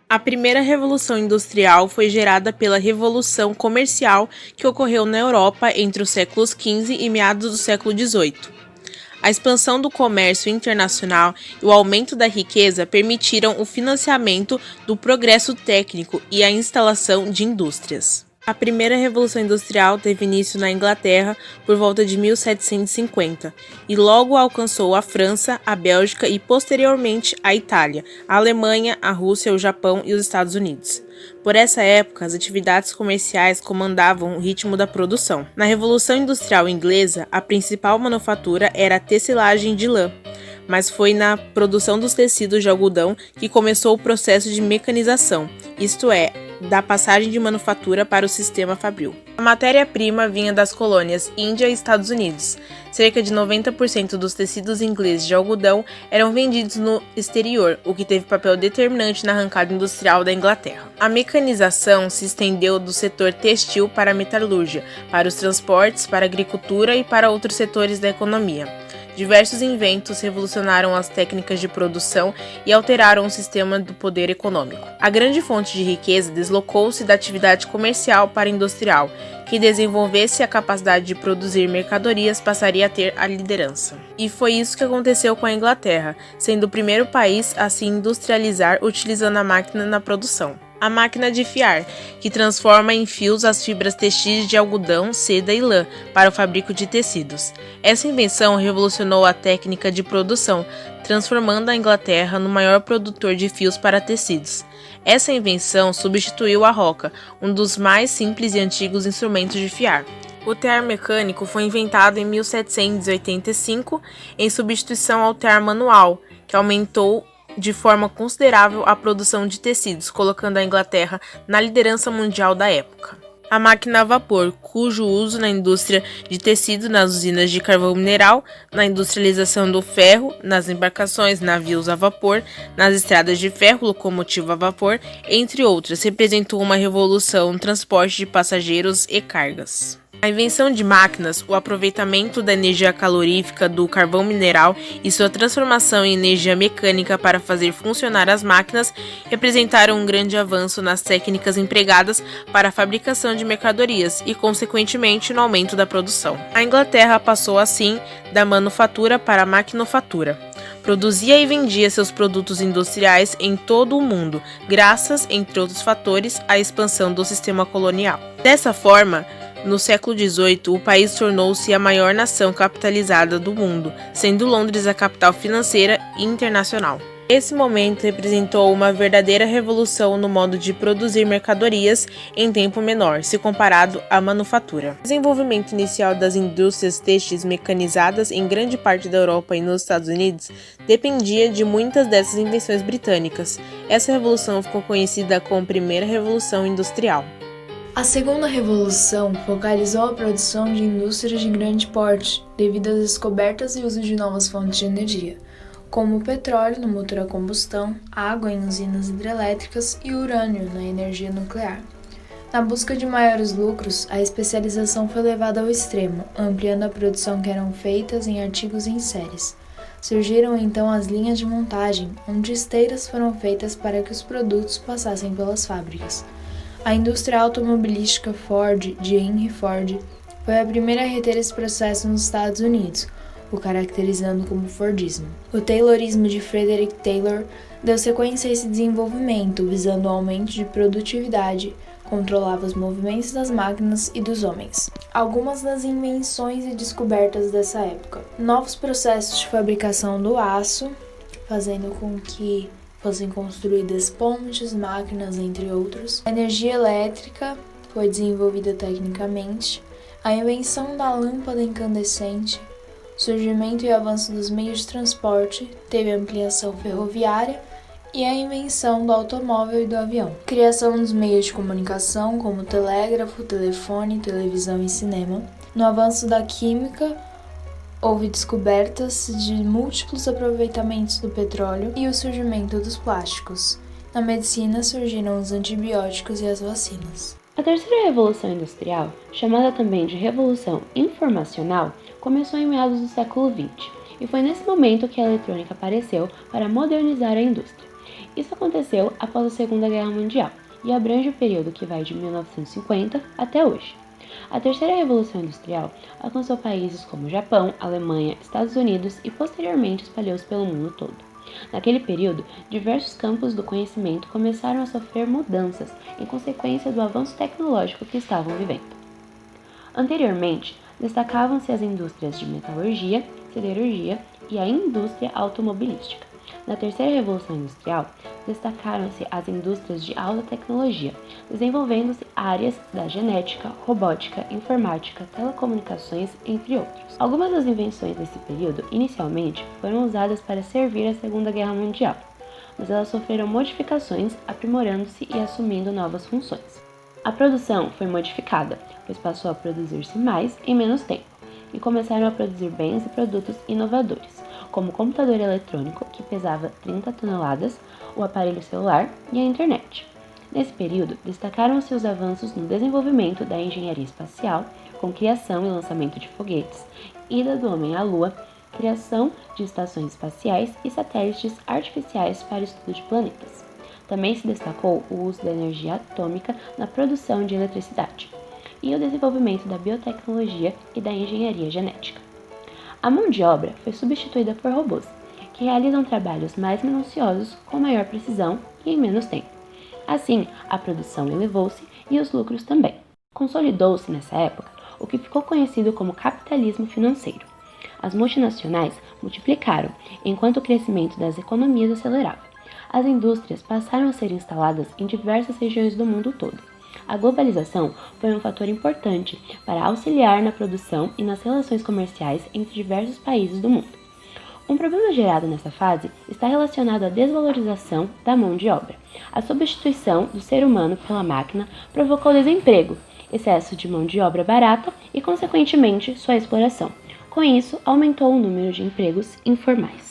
A primeira revolução industrial foi gerada pela Revolução Comercial que ocorreu na Europa entre os séculos XV e meados do século XVIII. A expansão do comércio internacional e o aumento da riqueza permitiram o financiamento do progresso técnico e a instalação de indústrias. A primeira revolução industrial teve início na Inglaterra por volta de 1750 e logo alcançou a França, a Bélgica e posteriormente a Itália, a Alemanha, a Rússia, o Japão e os Estados Unidos. Por essa época, as atividades comerciais comandavam o ritmo da produção. Na Revolução Industrial Inglesa, a principal manufatura era a tecelagem de lã, mas foi na produção dos tecidos de algodão que começou o processo de mecanização, isto é, da passagem de manufatura para o sistema fabril. A matéria-prima vinha das colônias Índia e Estados Unidos. Cerca de 90% dos tecidos ingleses de algodão eram vendidos no exterior, o que teve papel determinante na arrancada industrial da Inglaterra. A mecanização se estendeu do setor têxtil para a metalúrgia, para os transportes, para a agricultura e para outros setores da economia. Diversos inventos revolucionaram as técnicas de produção e alteraram o sistema do poder econômico. A grande fonte de riqueza deslocou-se da atividade comercial para a industrial. Quem desenvolvesse a capacidade de produzir mercadorias passaria a ter a liderança. E foi isso que aconteceu com a Inglaterra, sendo o primeiro país a se industrializar utilizando a máquina na produção. A máquina de fiar, que transforma em fios as fibras textis de algodão, seda e lã para o fabrico de tecidos. Essa invenção revolucionou a técnica de produção, transformando a Inglaterra no maior produtor de fios para tecidos. Essa invenção substituiu a roca, um dos mais simples e antigos instrumentos de fiar. O tear mecânico foi inventado em 1785 em substituição ao tear manual, que aumentou de forma considerável a produção de tecidos, colocando a Inglaterra na liderança mundial da época. A máquina a vapor, cujo uso na indústria de tecido, nas usinas de carvão mineral, na industrialização do ferro, nas embarcações, navios a vapor, nas estradas de ferro, locomotiva a vapor, entre outras, representou uma revolução no transporte de passageiros e cargas. A invenção de máquinas, o aproveitamento da energia calorífica do carvão mineral e sua transformação em energia mecânica para fazer funcionar as máquinas representaram um grande avanço nas técnicas empregadas para a fabricação de mercadorias e, consequentemente, no aumento da produção. A Inglaterra passou, assim, da manufatura para a maquinofatura. Produzia e vendia seus produtos industriais em todo o mundo, graças, entre outros fatores, à expansão do sistema colonial. Dessa forma, no século XVIII, o país tornou-se a maior nação capitalizada do mundo, sendo Londres a capital financeira e internacional. Esse momento representou uma verdadeira revolução no modo de produzir mercadorias em tempo menor, se comparado à manufatura. O desenvolvimento inicial das indústrias têxteis mecanizadas em grande parte da Europa e nos Estados Unidos dependia de muitas dessas invenções britânicas. Essa revolução ficou conhecida como Primeira Revolução Industrial. A segunda revolução focalizou a produção de indústrias de grande porte, devido às descobertas e uso de novas fontes de energia, como o petróleo no motor a combustão, água em usinas hidrelétricas e urânio na energia nuclear. Na busca de maiores lucros, a especialização foi levada ao extremo, ampliando a produção que eram feitas em artigos em séries. Surgiram então as linhas de montagem, onde esteiras foram feitas para que os produtos passassem pelas fábricas. A indústria automobilística Ford, de Henry Ford, foi a primeira a reter esse processo nos Estados Unidos, o caracterizando como Fordismo. O Taylorismo de Frederick Taylor deu sequência a esse desenvolvimento, visando o aumento de produtividade, controlava os movimentos das máquinas e dos homens. Algumas das invenções e descobertas dessa época. Novos processos de fabricação do aço, fazendo com que fossem construídas pontes, máquinas, entre outros. A energia elétrica foi desenvolvida tecnicamente. A invenção da lâmpada incandescente, surgimento e avanço dos meios de transporte, teve ampliação ferroviária e a invenção do automóvel e do avião. Criação dos meios de comunicação, como telégrafo, telefone, televisão e cinema. No avanço da química, houve descobertas de múltiplos aproveitamentos do petróleo e o surgimento dos plásticos. Na medicina surgiram os antibióticos e as vacinas. A terceira revolução industrial, chamada também de Revolução Informacional, começou em meados do século XX, e foi nesse momento que a eletrônica apareceu para modernizar a indústria. Isso aconteceu após a Segunda Guerra Mundial e abrange o período que vai de 1950 até hoje. A terceira revolução industrial alcançou países como Japão, Alemanha, Estados Unidos e posteriormente espalhou-se pelo mundo todo. Naquele período, diversos campos do conhecimento começaram a sofrer mudanças em consequência do avanço tecnológico que estavam vivendo. Anteriormente, destacavam-se as indústrias de metalurgia, siderurgia e a indústria automobilística. Na terceira revolução industrial, destacaram-se as indústrias de alta tecnologia, desenvolvendo-se áreas da genética, robótica, informática, telecomunicações, entre outros. Algumas das invenções desse período, inicialmente, foram usadas para servir a Segunda Guerra Mundial, mas elas sofreram modificações, aprimorando-se e assumindo novas funções. A produção foi modificada, pois passou a produzir-se mais em menos tempo, e começaram a produzir bens e produtos inovadores, como o computador eletrônico, que pesava 30 toneladas, o aparelho celular e a internet. Nesse período, destacaram-se os avanços no desenvolvimento da engenharia espacial, com criação e lançamento de foguetes, ida do homem à Lua, criação de estações espaciais e satélites artificiais para estudo de planetas. Também se destacou o uso da energia atômica na produção de eletricidade e o desenvolvimento da biotecnologia e da engenharia genética. A mão de obra foi substituída por robôs, que realizam trabalhos mais minuciosos com maior precisão e em menos tempo. Assim, a produção elevou-se e os lucros também. Consolidou-se nessa época o que ficou conhecido como capitalismo financeiro. As multinacionais multiplicaram, enquanto o crescimento das economias acelerava. As indústrias passaram a ser instaladas em diversas regiões do mundo todo. A globalização foi um fator importante para auxiliar na produção e nas relações comerciais entre diversos países do mundo. Um problema gerado nessa fase está relacionado à desvalorização da mão de obra. A substituição do ser humano pela máquina provocou desemprego, excesso de mão de obra barata e, consequentemente, sua exploração. Com isso, aumentou o número de empregos informais.